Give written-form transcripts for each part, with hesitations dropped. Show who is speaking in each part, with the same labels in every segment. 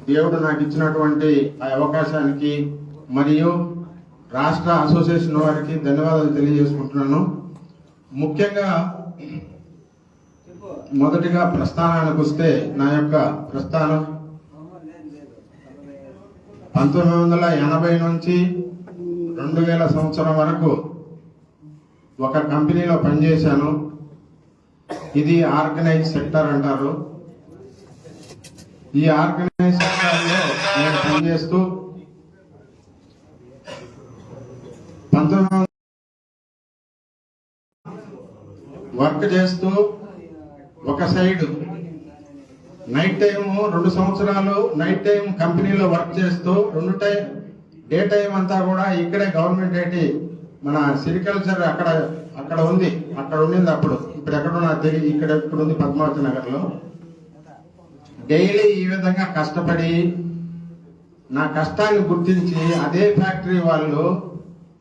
Speaker 1: దేవుడు నాకు ఇచ్చినటువంటి ఆ అవకాశానికి మరియు రాష్ట్ర అసోసియేషన్ వారికి ధన్యవాదాలు తెలియజేసుకుంటున్నాను. ముఖ్యంగా మొదటిగా ప్రస్థానానికి వస్తే నా యొక్క ప్రస్థానం 1980 నుంచి 2000 సంవత్సరం వరకు ఒక కంపెనీలో పనిచేశాను. ఇది ఆర్గనైజ్ సెక్టర్ అంటారు. ఈ ఆర్గనైజ్ సెక్టర్లో నేను పనిచేస్తూ 19 వర్క్ చేస్తూ ఒక సైడ్ నైట్ టైం 2 సంవత్సరాలు నైట్ టైం కంపెనీలో వర్క్ చేస్తూ డే టైం అంతా కూడా ఇక్కడే గవర్నమెంట్ ఐటీ మన సిరికల్చర్ అక్కడ ఉంది. అక్కడ ఉండింది అప్పుడు. ఇప్పుడు ఎక్కడ నాకు తెలియదు. ఇక్కడ ఉంది పద్మావతి నగర్ లో. డైలీ ఈ విధంగా కష్టపడి నా కష్టాన్ని గుర్తించి అదే ఫ్యాక్టరీ వాళ్ళు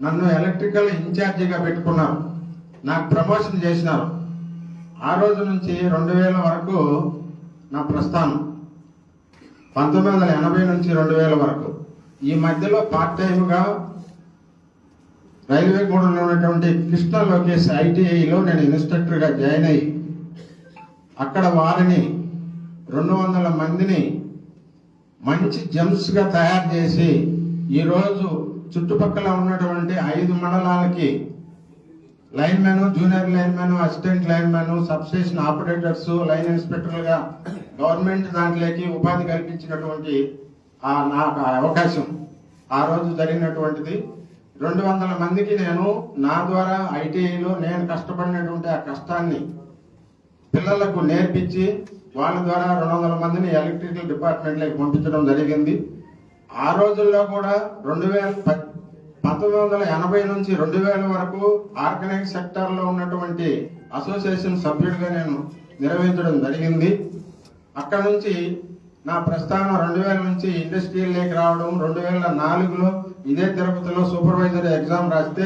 Speaker 1: నన్ను ఎలక్ట్రికల్ ఇన్ఛార్జిగా పెట్టుకున్నారు. నాకు ప్రమోషన్ చేసినారు. ఆ రోజు నుంచి 2000 వరకు నా ప్రస్థానం. 1980 నుంచి 2000 వరకు. ఈ మధ్యలో పార్ట్ టైమ్గా రైల్వే గూడలో ఉన్నటువంటి కృష్ణ లోకేష్ ఐటీఐలో నేను ఇన్స్ట్రక్టర్గా జాయిన్ అయ్యి అక్కడ వారిని 200 మందిని మంచి జెమ్స్గా తయారు చేసి ఈరోజు చుట్టుపక్కల ఉన్నటువంటి 5 మండలాలకి lineman, junior lineman, assistant lineman, substation operators, line ఇన్స్పెక్టర్లుగా గవర్నమెంట్ దాంట్లోకి ఉపాధి కల్పించినటువంటి నాకు అవకాశం ఆ రోజు జరిగినటువంటిది. 200 మందికి నేను నా ద్వారా ఐటీఐలో నేను కష్టపడినటువంటి ఆ కష్టాన్ని పిల్లలకు నేర్పించి వాళ్ళ ద్వారా 200 మందిని ఎలక్ట్రికల్ డిపార్ట్మెంట్లోకి పంపించడం జరిగింది. ఆ రోజుల్లో కూడా 1980 నుంచి 2000 వరకు ఆర్గనైజ్ సెక్టర్ లో ఉన్నటువంటి అసోసియేషన్ సభ్యుడిగా నేను నిర్వహించడం జరిగింది. అక్కడ నుంచి నా ప్రస్థానం 2000 నుంచి ఇండస్ట్రియల్ లేక్ రావడం. 2004లో ఇదే తిరుపతిలో సూపర్వైజర్ ఎగ్జామ్ రాస్తే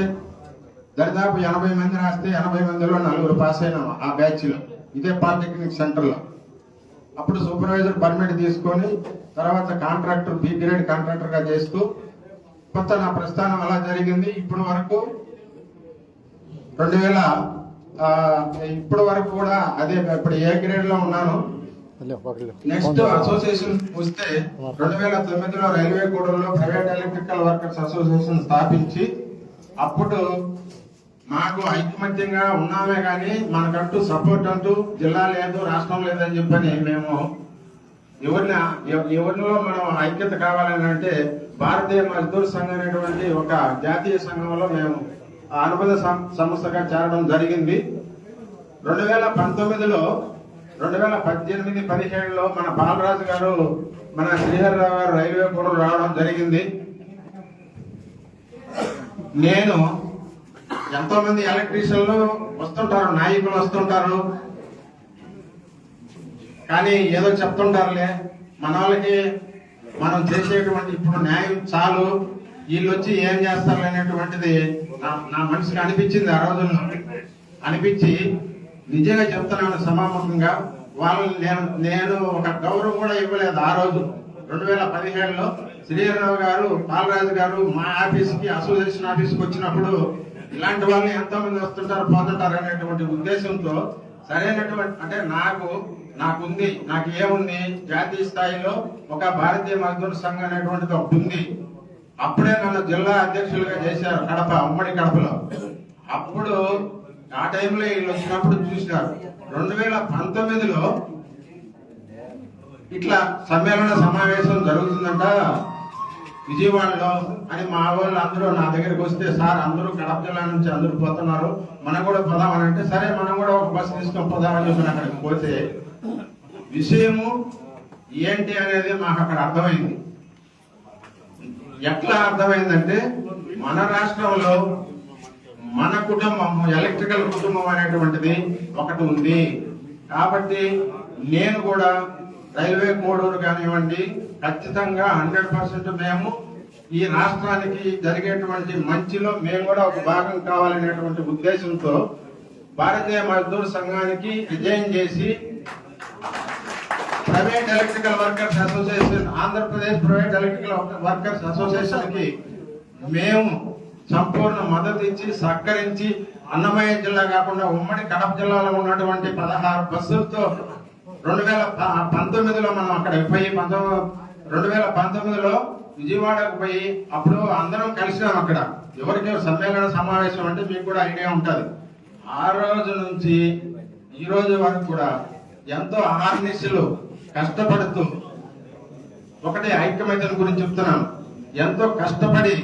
Speaker 1: దరిదాపు 80 మంది రాస్తే 80 మందిలో 4 పాస్ అయినాం ఆ బ్యాచ్ లో. ఇదే పాలిటెక్నిక్ సెంటర్ లో. అప్పుడు సూపర్వైజర్ పర్మిట్ తీసుకొని తర్వాత కాంట్రాక్టర్, బి గ్రేడ్ కాంట్రాక్టర్ గా చేస్తూ కొంత నా ప్రస్థానం అలా జరిగింది. ఇప్పుడు వరకు 2000 ఇప్పటి వరకు కూడా అదే ఇప్పుడు ఏ గ్రేడ్ లో ఉన్నాను. నెక్స్ట్ అసోసియేషన్ వస్తే 2009లో రైల్వే గూడలో ప్రైవేట్ ఎలక్ట్రికల్ వర్కర్స్ అసోసియేషన్ స్థాపించి అప్పుడు మాకు ఐకమత్యంగా ఉన్నామే కానీ మనకంటూ సపోర్ట్ అంటూ జిల్లా లేదు, రాష్ట్రం లేదని చెప్పని మేము ఎవరిలో మనం ఐక్యత కావాలని అంటే భారతీయ మజ్దూర్ సంఘ్ అనేటువంటి ఒక జాతీయ సంఘంలో మేము అనుబంధ సంస్థగా చేరడం జరిగింది. 2019లో 2018-17లో మన బాలరాజు గారు, మన శ్రీహరిరావు గారు రైల్వే కూడా రావడం జరిగింది. నేను ఎంతో మంది ఎలక్ట్రీషియన్లు వస్తుంటారు, నాయకులు వస్తుంటారు, కానీ ఏదో చెప్తుంటారులే మన వాళ్ళకి మనం చేసేటువంటి ఇప్పుడు న్యాయం చాలు, వీళ్ళు వచ్చి ఏం చేస్తారు అనేటువంటిది నా మనసుకి అనిపించింది. ఆ రోజుల్లో అనిపించి నిజంగా చెప్తున్నాను సమాముఖంగా వాళ్ళని నేను ఒక గౌరవం కూడా ఇవ్వలేదు. ఆ రోజు 2017లో శ్రీహరిరావు గారు, బాలరాజు గారు మా ఆఫీస్కి, అసోసియేషన్ ఆఫీస్కి వచ్చినప్పుడు ఇలాంటి వాళ్ళు ఎంతో మంది వస్తుంటారు పోతుంటారు అనేటువంటి ఉద్దేశంతో సరైనటువంటి అంటే నాకుంది, నాకు ఏముంది, జాతీయ స్థాయిలో ఒక భారతీయ మజ్దూర్ సంఘ్ అనేటువంటిది ఒకటి ఉంది. అప్పుడే నన్ను జిల్లా అధ్యక్షులుగా చేశారు కడప, ఉమ్మడి కడపలో. అప్పుడు ఆ టైంలో వీళ్ళు వచ్చినప్పుడు చూసినారు. 2019లో ఇట్లా సమ్మేళన సమావేశం జరుగుతుందంట విజయవాడలో అని మా వాళ్ళు అందరూ నా దగ్గరికి వస్తే, సార్ అందరూ కడప జిల్లా నుంచి అందరూ పోతున్నారు, మనం కూడా పోదామని అంటే, సరే మనం కూడా ఒక బస్సు తీసుకొని పోదామని చెప్పి అక్కడికి పోతే విషయము ఏంటి అనేది మాకు అక్కడ అర్థమైంది. ఎట్లా అర్థమైందంటే మన రాష్ట్రంలో మన కుటుంబం, ఎలక్ట్రికల్ కుటుంబం అనేటువంటిది ఒకటి ఉంది. కాబట్టి నేను కూడా రైల్వే కోడూరు కానివ్వండి ఖచ్చితంగా 100% మేము ఈ రాష్ట్రానికి జరిగేటువంటి మంచిలో మేము కూడా ఒక భాగం కావాలనేటువంటి ఉద్దేశంతో భారతీయ మజ్దూర్ సంఘానికి రిజైన్ చేసి private electrical workers association Andhra Pradesh private electrical workers association కి మేము సంపూర్ణ మద్దతు ఇచ్చి సహకరించి అన్నమయ్య జిల్లా కాకుండా ఉమ్మడి కడప జిల్లాలో ఉన్నటువంటి 16 బస్సులతో 2019లో మనం అక్కడికి పోయి 2019లో విజయవాడకు పోయి అప్పుడు అందరం కలిసినాం. అక్కడ ఎవరికి సమ్మేళన సమావేశం అంటే మీకు కూడా ఐడియా ఉంటుంది. ఆ రోజు నుంచి ఈ రోజు వరకు కూడా ఎంతో ఆర్నిశలు కష్టపడుతూ, ఒకటి ఐక్యమత్యం గురించి చెప్తున్నాను, ఎంతో కష్టపడి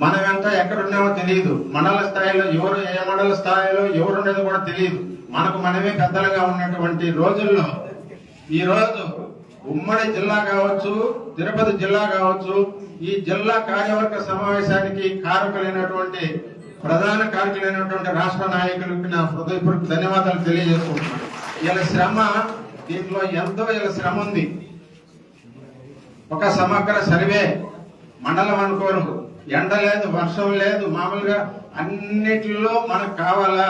Speaker 1: మనం ఎంత ఎక్కడున్నామో తెలియదు. మండల స్థాయిలో ఎవరు ఏ మండల స్థాయిలో ఎవరు ఉండేదో కూడా తెలియదు. మనకు మనమే పెద్దలుగా ఉన్నటువంటి రోజుల్లో ఈ రోజు ఉమ్మడి జిల్లా కావచ్చు, తిరుపతి జిల్లా కావచ్చు, ఈ జిల్లా కార్యవర్గ సమావేశానికి కారకులైనటువంటి ప్రధాన కారకులైనటువంటి రాష్ట్ర నాయకులకు నా హృదయపూర్వక ధన్యవాదాలు తెలియజేసుకుంటున్నాను. వీళ్ళ శ్రమ, దీంట్లో ఎంతో వీళ్ళ శ్రమ ఉంది. ఒక సమగ్ర సర్వే మండలం అనుకోరు, ఎండ లేదు, వర్షం లేదు, మామూలుగా అన్నిటిలో మనకు కావాలా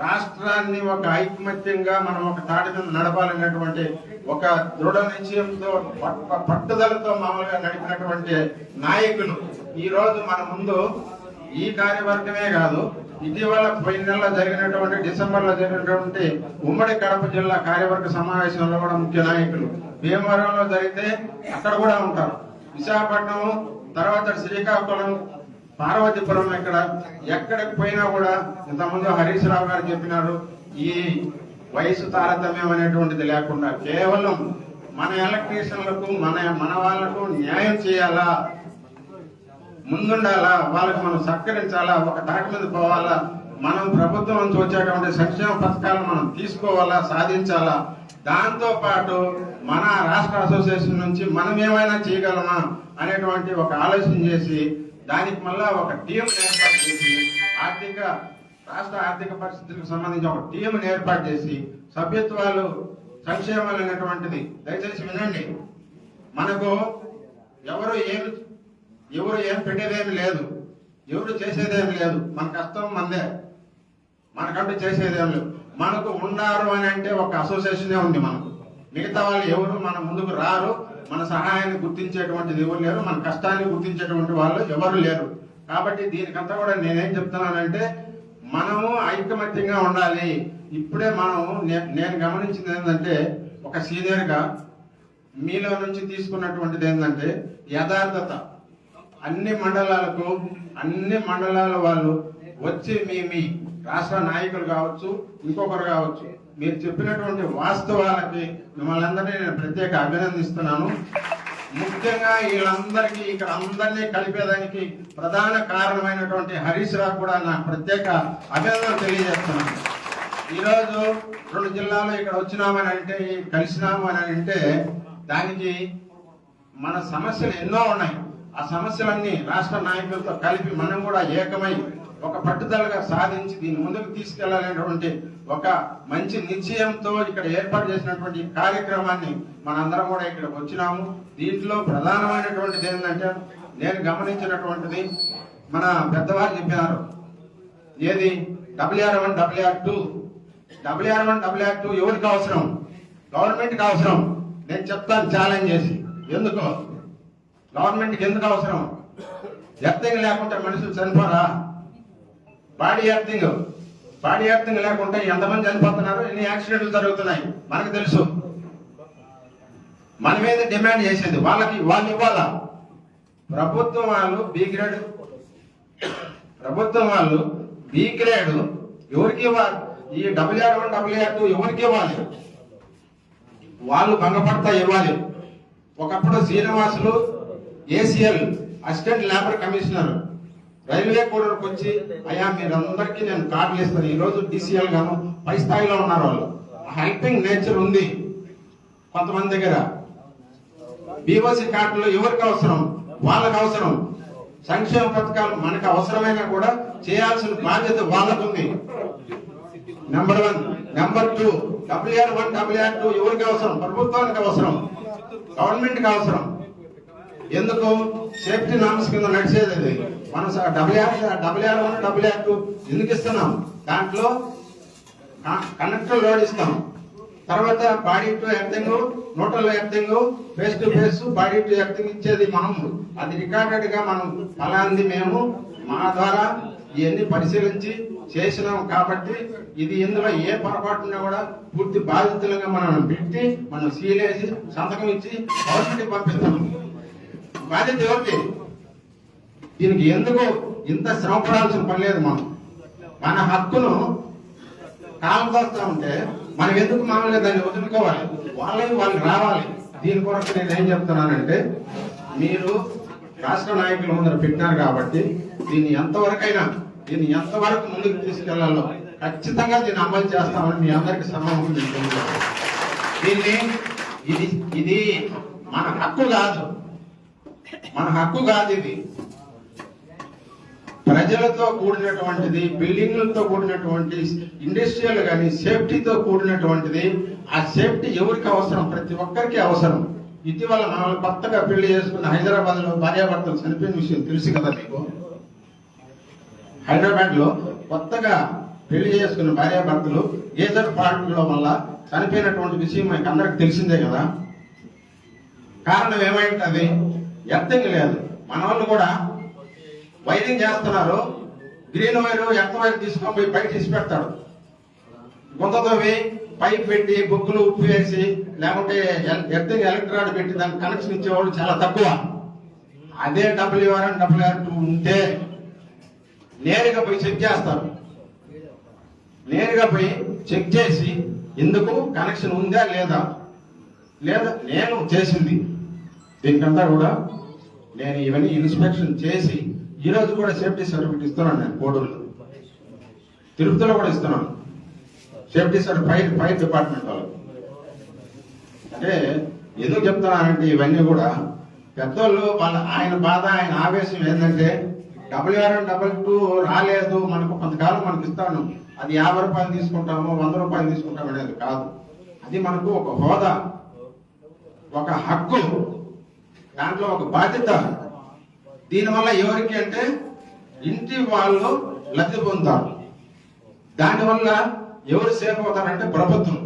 Speaker 1: రాష్ట్రాన్ని ఒక ఐకమత్యంగా మనం ఒక తాటి మీద నడపాలనేటువంటి ఒక దృఢ నిశ్చయంతో పట్టుదలతో మామూలుగా నడిపినటువంటి నాయకులు ఈ రోజు మన ముందు. ఈ కార్యవర్గమే కాదు, ఇటీవల పోయిన నెలలో జరిగినటువంటి డిసెంబర్ లో జరిగినటువంటి ఉమ్మడి కడప జిల్లా కార్యవర్గ సమావేశంలో కూడా ముఖ్య నాయకులు. భీమవరంలో జరిగితే అక్కడ కూడా ఉంటారు. విశాఖపట్నం తర్వాత శ్రీకాకుళం, పార్వతీపురం, ఎక్కడికి పోయినా కూడా ఇంతకుముందు హరీష్ రావు గారు చెప్పినారు, ఈ వయసు తారతమ్యం అనేటువంటిది లేకుండా కేవలం మన ఎలక్ట్రీషియన్లకు మన వాళ్లకు న్యాయం చేయాలా, ముందుండాలా, వాళ్ళకి మనం సహకరించాలా, ఒక తాటి మీద పోవాలా, మనం ప్రభుత్వం నుంచి వచ్చేటువంటి సంక్షేమ పథకాలను మనం తీసుకోవాలా, సాధించాలా. దాంతో పాటు మన రాష్ట్ర అసోసియేషన్ నుంచి మనం ఏమైనా చేయగలమా అనేటువంటి ఒక ఆలోచన చేసి దానికి మళ్ళా ఒక టీం ఏర్పాటు చేసి రాష్ట్ర ఆర్థిక పరిస్థితులకు సంబంధించి ఒక టీం ఏర్పాటు చేసి సభ్యత్వాలు సంక్షేమాలు అనేటువంటిది దయచేసి వినండి. మనకు ఎవరు ఏం పెట్టేదేమి లేదు, ఎవరు చేసేదేమి లేదు. మన కష్టం మందే, మనకంటూ చేసేదేమి లేదు. మనకు ఉన్నారు అని అంటే ఒక అసోసియేషనే ఉంది మనకు. మిగతా వాళ్ళు ఎవరు మన ముందుకు రారు, మన సహాయాన్ని గుర్తించేటువంటిది ఎవరు లేరు, మన కష్టాన్ని గుర్తించేటువంటి వాళ్ళు ఎవరు లేరు. కాబట్టి దీనికంతా కూడా నేనేం చెప్తున్నానంటే మనము ఐకమత్యంగా ఉండాలి. ఇప్పుడే నేను గమనించింది ఏంటంటే, ఒక సీనియర్ గా మీలో నుంచి తీసుకున్నటువంటిది ఏంటంటే యథార్థత. అన్ని మండలాల వాళ్ళు వచ్చి మీ రాష్ట్ర నాయకులు కావచ్చు, ఇంకొకరు కావచ్చు, మీరు చెప్పినటువంటి వాస్తవాలకి మిమ్మల్ని అందరినీ నేను ప్రత్యేక అభినందిస్తున్నాను. ముఖ్యంగా వీళ్ళందరికీ ఇక్కడ అందరినీ కలిపేదానికి ప్రధాన కారణమైనటువంటి హరీష్ రావు కూడా నాకు ప్రత్యేక అభినందనలు తెలియజేస్తున్నాను. ఈరోజు 2 జిల్లాలు ఇక్కడ వచ్చినామని అంటే, కలిసినాము అని అంటే దానికి మన సమస్యలు ఎన్నో ఉన్నాయి. ఆ సమస్యలన్నీ రాష్ట్ర నాయకులతో కలిపి మనం కూడా ఏకమై ఒక పట్టుదలగా సాధించి దీన్ని ముందుకు తీసుకెళ్లాలనేటువంటి ఒక మంచి నిశ్చయంతో ఇక్కడ ఏర్పాటు చేసినటువంటి కార్యక్రమాన్ని మనందరం కూడా ఇక్కడికి వచ్చినాము. దీంట్లో ప్రధానమైనటువంటిది ఏంటంటే, నేను గమనించినటువంటిది మన పెద్దవారు చెప్పినారు, ఏది WR1 WR2 ఎవరికి అవసరం? గవర్నమెంట్కి అవసరం. నేను చెప్తాను ఛాలెంజ్ చేసి, ఎందుకు గవర్నమెంట్కి ఎందుకు అవసరం? ఎర్తింగ్ లేకుంటే మనుషులు చనిపోరా? బాడీ ఎర్తింగ్ లేకుంటే ఎంతమంది చనిపోతున్నారు, ఎన్ని యాక్సిడెంట్లు జరుగుతున్నాయి మనకు తెలుసు. మన మీద డిమాండ్ చేసేది వాళ్ళు ఇవ్వాలా. ప్రభుత్వం వాళ్ళు బి గ్రేడ్ ఎవరికి ఇవ్వాలి? ఈ WR1 WR2 ఎవరికి ఇవ్వాలి? వాళ్ళు భంగపడతా ఇవ్వాలి. ఒకప్పుడు Srinivasulu ACL assistant labour commissioner railway కోడర్కి వచ్చి, అయ్యా మీరందరికీ నేను కార్డులు ఇస్తాను. ఈ రోజు DCL గాను పై స్థాయిలో ఉన్నారు. వాళ్ళు హెల్పింగ్ నేచర్ ఉంది కొంతమంది దగ్గర. BOC కార్డులు ఎవరికి అవసరం? వాళ్ళకి అవసరం. సంక్షేమ పథకాలు మనకు అవసరమైనా కూడా చేయాల్సిన బాధ్యత వాళ్ళకు ఉంది. నెంబర్ 1. నెంబర్ 2, WR1 WR2 ఎవరికి అవసరం? ప్రభుత్వానికి అవసరం, గవర్నమెంట్ కి అవసరం. ఎందుకు? సేఫ్టీ నామ్స్ కింద నడిచేది అది. మనం WR1 WR2 ఎందుకు ఇస్తున్నాం? దాంట్లో కండక్టర్ లోడ్ ఇస్తాం, తర్వాత body to earthing, neutral earthing, face to face, body to earthing ఇచ్చేది మనం. అది రికార్డెడ్ గా మనం అలాంటి మేము మా ద్వారా ఇవన్నీ పరిశీలించి చేసినాం కాబట్టి ఇది ఇందులో ఏ పొరపాటున్నా కూడా పూర్తి బాధితులుగా మనం పెట్టి మనం సీలేసి సంతకం ఇచ్చి గవర్నమెంట్కి పంపిస్తాం. బాధ్యత ఎవరికి? దీనికి ఎందుకు ఇంత శ్రమ పడాల్సిన పని లేదు. మన హక్కును కాలం తోస్తా ఉంటే మనం ఎందుకు మామూలుగా దాన్ని వదులుకోవాలి? వాళ్ళకి రావాలి. దీని కొరకు నేను ఏం చెప్తున్నానంటే, మీరు రాష్ట్ర నాయకుల ముందర పెట్టినారు కాబట్టి దీన్ని ఎంతవరకు ముందుకు తీసుకెళ్లాలో ఖచ్చితంగా దీన్ని అమలు చేస్తామని మీ అందరికీ సమయం. ఇది మన హక్కు కాదు, ఇది ప్రజలతో కూడినటువంటిది, బిల్డింగ్లతో కూడినటువంటి, ఇండస్ట్రియల్ కానీ సేఫ్టీతో కూడినటువంటిది. ఆ సేఫ్టీ ఎవరికి అవసరం? ప్రతి ఒక్కరికి అవసరం. ఇటీవల మనం కొత్తగా పెళ్లి చేసుకున్న హైదరాబాద్ లో భార్యాభర్తలు చనిపోయిన విషయం తెలుసు కదా మీకు. హైదరాబాద్ లో కొత్తగా పెళ్లి చేసుకున్న భార్యాభర్తలు గేజర్ ఫాల్ట్ల వల్ల చనిపోయినటువంటి విషయం మనకి అందరికి తెలిసిందే కదా. కారణం ఏమైంటది? ఎర్తింగ్ లేదు. మన వాళ్ళు కూడా వైరింగ్ చేస్తున్నారు, గ్రీన్ వైర్ ఎర్త్ వైర్ తీసుకొని పోయి బయట తీసి పెడతాడు. గుంతతోవి పైప్ పెట్టి బొగ్గులు ఉప్పు వేసి లేకుంటే ఎర్తింగ్ ఎలక్ట్రాడ్ పెట్టి దానికి కనెక్షన్ ఇచ్చేవాళ్ళు చాలా తక్కువ. అదే WR1 WR2 ఉంటే నేరుగా పోయి చెక్ చేస్తారు. నేరుగా పోయి చెక్ చేసి ఎందుకు కనెక్షన్ ఉందా లేదా నేను చేసింది దీనికంతా కూడా నేను ఇవన్నీ ఇన్స్పెక్షన్ చేసి ఈ రోజు కూడా సేఫ్టీ సర్టిఫికేట్ ఇస్తున్నాను. నేను కోడూరులో, తిరుపతిలో కూడా ఇస్తున్నాను సేఫ్టీ సర్టిఫికేట్ ఫైర్ డిపార్ట్మెంట్ వాళ్ళకి. అంటే ఎందుకు చెప్తున్నానంటే ఇవన్నీ కూడా పెద్దోళ్ళు ఆయన బాధ, ఆయన ఆవేశం ఏంటంటే WR1 WR2 రాలేదు, మనకు కొంతకాలం మనకి ఇస్తాను, అది 50 రూపాయలు తీసుకుంటాము, 100 రూపాయలు తీసుకుంటాము అనేది కాదు. అది మనకు ఒక హోదా, ఒక హక్కు, దాంట్లో ఒక బాధ్యత. దీనివల్ల ఎవరికి అంటే ఇంటి వాళ్ళు లబ్ధి పొందుతారు. దానివల్ల ఎవరు సేఫ్ అవుతారంటే ప్రభుత్వం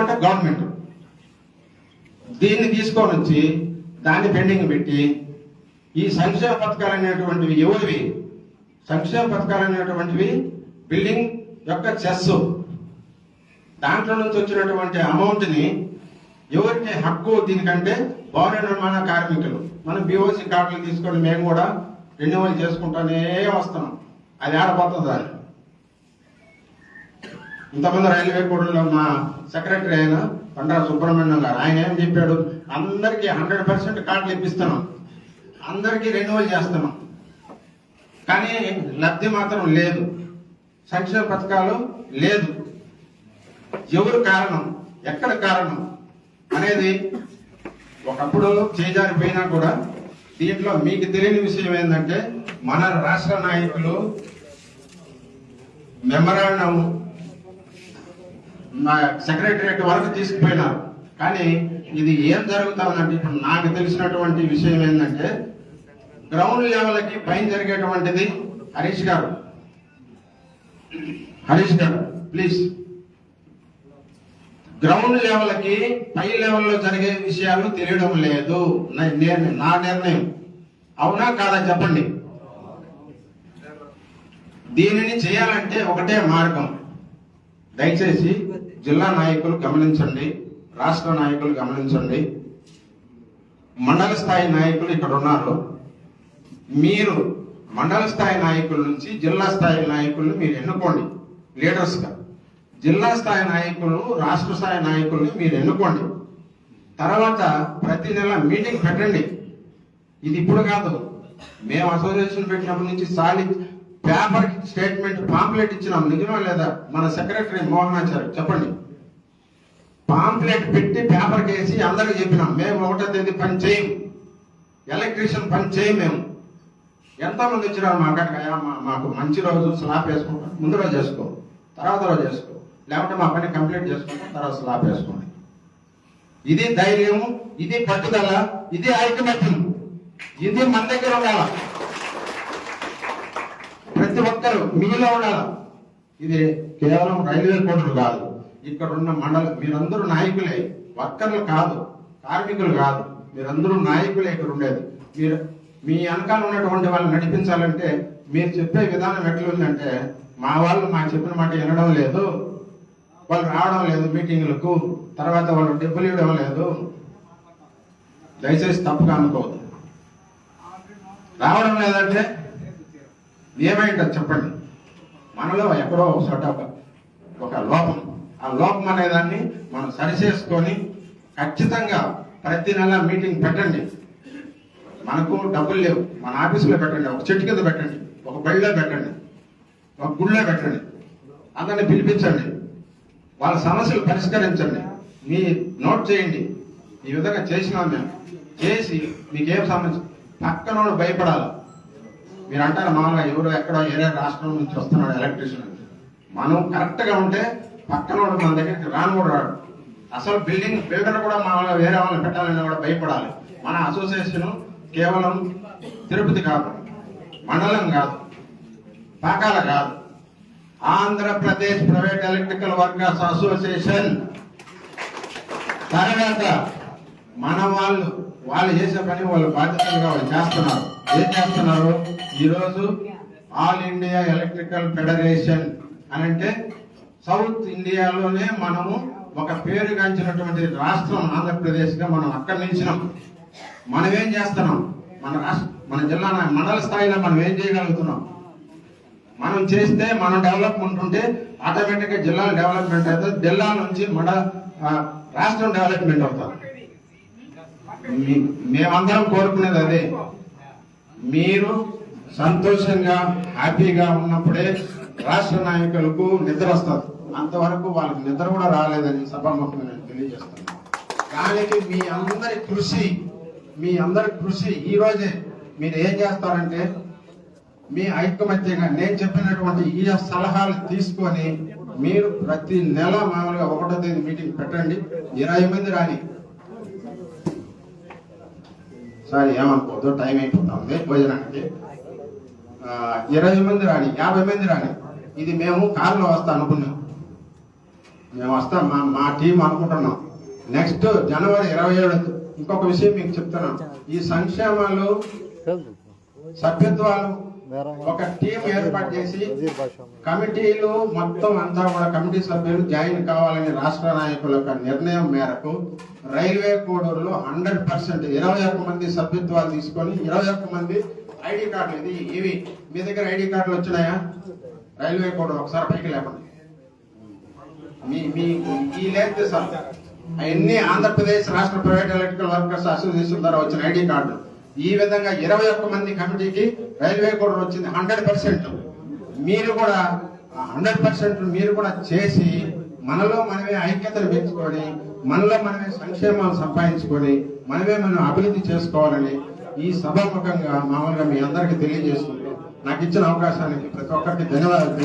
Speaker 1: అంటే గవర్నమెంట్. దీన్ని తీసుకొని వచ్చి దాన్ని పెండింగ్ పెట్టి ఈ సంక్షేమ పథకాలు అనేటువంటివి ఎవరివి? సంక్షేమ పథకాలు అనేటువంటివి బిల్డింగ్ యొక్క చెస్, దాంట్లో నుంచి వచ్చినటువంటి అమౌంట్ ని ఎవరికి హక్కు? దీనికంటే భవన నిర్మాణ కార్మికులు. మనం BOC కార్డులు తీసుకొని మేము కూడా రెన్యువల్ చేసుకుంటానే వస్తున్నాం. అది ఆడపోతుంది. అది ఇంతమంది రైల్వే కోడ్లో మా సెక్రటరీ అయిన పండ్రా సుబ్రహ్మణ్యం గారు ఆయన ఏం చెప్పాడు? అందరికీ 100% కార్డులు ఇప్పిస్తున్నాం, అందరికీ రెన్యువల్ చేస్తున్నాం, కానీ లబ్ధి మాత్రం లేదు, సంక్షేమ పథకాలు లేదు. ఎవరు కారణం, ఎక్కడ కారణం అనేది ఒకప్పుడు చేజారిపోయినా కూడా దీంట్లో మీకు తెలియని విషయం ఏంటంటే మన రాష్ట్ర నాయకులు మెమరాండం సెక్రటరియట్ వరకు తీసుకుపోయినారు. కానీ ఇది ఏం జరుగుతుందంటే ఇప్పుడు నాకు తెలిసినటువంటి విషయం ఏంటంటే గ్రౌండ్ లెవెల్కి పైన జరిగేటువంటిది హరీష్ గారు ప్లీజ్, గ్రౌండ్ లెవెల్కి పై లెవెల్లో జరిగే విషయాలు తెలియడం లేదు. నా నిర్ణయం. అవునా కాదా చెప్పండి. దీనిని చేయాలంటే ఒకటే మార్గం. దయచేసి జిల్లా నాయకులు గమనించండి, రాష్ట్ర నాయకులు గమనించండి, మండల స్థాయి నాయకులు ఇక్కడ ఉన్నారు. మీరు మండల స్థాయి నాయకుల నుంచి జిల్లా స్థాయి నాయకులను మీరు ఎన్నుకోండి లీడర్స్గా. జిల్లా స్థాయి నాయకులు, రాష్ట్ర స్థాయి నాయకుల్ని మీరు ఎన్నుకోండి. తర్వాత ప్రతి నెల మీటింగ్ పెట్టండి. ఇది ఇప్పుడు కాదు, మేము అసోసియేషన్ పెట్టినప్పటి నుంచి పేపర్ స్టేట్మెంట్ పాంప్లెట్ ఇచ్చినాం. నిజమా లేదా? మన సెక్రటరీ మోహనాచారి చెప్పండి. పాంప్లెట్ పెట్టి పేపర్ కేసి అందరికి చెప్పినాం మేము 1వ తేదీ పని చేయం, ఎలక్ట్రీషియన్ పని చేయం. మేము ఎంతమంది వచ్చినారు మా కాడికి? మాకు మంచి రోజు స్లాబ్ వేసుకుంటాం, ముందు రోజు చేసుకో, తర్వాత రోజు చేసుకో, లేకుంటే మా పని కంప్లీట్ చేసుకుంటాం, తర్వాత స్లాబ్ వేసుకోండి. ఇది ధైర్యం, ఇది పట్టుదల, ఇది ఐకమత్యం, ఇది మన దగ్గర ఉండాల. ప్రతి ఒక్కరు మీలో ఉండాలి. ఇది కేవలం రైల్వే కోడ్లు కాదు, ఇక్కడ ఉన్న మీరందరూ నాయకులే, వర్కర్లు కాదు, కార్మికులు కాదు, మీరందరూ నాయకులే ఇక్కడ ఉండేది. మీరు మీ వెనకాల ఉన్నటువంటి వాళ్ళని నడిపించాలంటే మీరు చెప్పే విధానం ఎట్లుందంటే, మా వాళ్ళు మా చెప్పిన మాట వినడం లేదు, వాళ్ళు రావడం లేదు మీటింగులకు, తర్వాత వాళ్ళు డబ్బులు ఇవ్వడం లేదు. దయచేసి తప్పుగా అనుకోవద్దు. రావడం లేదంటే ఏమైంటుంది చెప్పండి. మనలో ఎక్కడో ఒక చోట ఒక లోపం, ఆ లోపం అనేదాన్ని మనం సరిచేసుకొని ఖచ్చితంగా ప్రతి నెల మీటింగ్ పెట్టండి. మనకు డబ్బులు లేవు, మన ఆఫీసులో పెట్టండి, ఒక చెట్టు కింద పెట్టండి, ఒక బడిలో పెట్టండి, ఒక గుళ్ళో పెట్టండి, అందరిని పిలిపించండి, వాళ్ళ సమస్యలు పరిష్కరించండి, మీ నోట్ చేయండి. ఈ విధంగా చేసినాం మేము. చేసి మీకేం సమస్య, పక్కన భయపడాలి. మీరు అంటారు మామూలుగా ఎవరు ఎక్కడో ఏరే రాష్ట్రం నుంచి వస్తున్నాడు ఎలక్ట్రీషియన్. మనం కరెక్ట్గా ఉంటే పక్కన మన దగ్గరికి రాను కూడా రాడు. అసలు బిల్డర్ కూడా మామూలుగా వేరే వాళ్ళని పెట్టాలని కూడా భయపడాలి. మన అసోసియేషన్ కేవలం తిరుపతి కాదు, మండలం కాదు, పాకాల కాదు, Andhra Pradesh private electrical workers association. తర్వాత మన వాళ్ళు చేసే పని వాళ్ళు బాధ్యతలుగా వాళ్ళు చేస్తున్నారు. ఏం చేస్తున్నారు? ఈరోజు ఆల్ ఇండియా ఎలక్ట్రికల్ ఫెడరేషన్ అని అంటే సౌత్ ఇండియాలోనే మనము ఒక పేరుగాంచినటువంటి రాష్ట్రం ఆంధ్రప్రదేశ్ గా మనం అక్కడి నిలిచినాం. మనం ఏం చేస్తున్నాం? మన జిల్లా మండల స్థాయిలో మనం ఏం చేయగలుగుతున్నాం? మనం చేస్తే మనం డెవలప్మెంట్ ఉంటే ఆటోమేటిక్ గా జిల్లా డెవలప్మెంట్ అవుతుంది, జిల్లా నుంచి రాష్ట్రం డెవలప్మెంట్ అవుతాం. మేమందరం కోరుకునేది అదే. మీరు సంతోషంగా హ్యాపీగా ఉన్నప్పుడే రాష్ట్ర నాయకులకు నిద్ర వస్తుంది. అంతవరకు వాళ్ళకి నిద్ర కూడా రాలేదని సభాముఖంగా నేను తెలియజేస్తాను. దానికి మీ అందరి కృషి ఈ రోజే మీరు ఏం చేస్తారంటే, మీ ఐకమత్యంగా నేను చెప్పినటువంటి ఈ సలహాలు తీసుకొని మీరు ప్రతి నెల మామూలుగా 1వ తేదీ మీటింగ్ పెట్టండి. 20 మంది రాని, సారీ ఏమనుకోవద్దు, టైం అయిపోతుంది భోజనానికి. 20 మంది రాని, 50 మంది రాని. ఇది మేము కారులో వస్తా అనుకున్నాం, మేము వస్తాం, మా టీం అనుకుంటున్నాం. నెక్స్ట్ జనవరి 27. ఇంకొక విషయం మీకు చెప్తున్నాను, ఈ సంక్షేమాలు సభ్యత్వాలు ఒక టీం ఏర్పాటు చేసి కమిటీలు మొత్తం అంతా కూడా కమిటీ సభ్యులు జాయిన్ కావాలని రాష్ట్ర నాయకుల యొక్క నిర్ణయం మేరకు రైల్వే కోడూరులో 100% 21 మంది సభ్యత్వాలు తీసుకొని 21 మంది ఐడి కార్డులు. ఇవి మీ దగ్గర ఐడి కార్డులు వచ్చినాయా? రైల్వే కోడూరు ఒకసారి పైకి లేకుండా ఈ లేదు సార్, అవన్నీ ఆంధ్రప్రదేశ్ రాష్ట్ర ప్రైవేట్ ఎలక్ట్రికల్ వర్కర్స్ అసోసియేషన్ ద్వారా వచ్చిన ఐడి కార్డు. ఈ విధంగా 21 మంది కమిటీకి రైల్వే కోడూరు వచ్చింది. 100% మీరు కూడా 100% మీరు కూడా చేసి మనలో మనమే ఐక్యతను పెంచుకొని మనలో మనమే సంక్షేమాలు సంపాదించుకొని మనం అభివృద్ధి చేసుకోవాలని ఈ సభాముఖంగా మామూలుగా మీ అందరికీ తెలియజేసుకుంటూ నాకు ఇచ్చిన అవకాశానికి ప్రతి ఒక్కరికి ధన్యవాదాలు.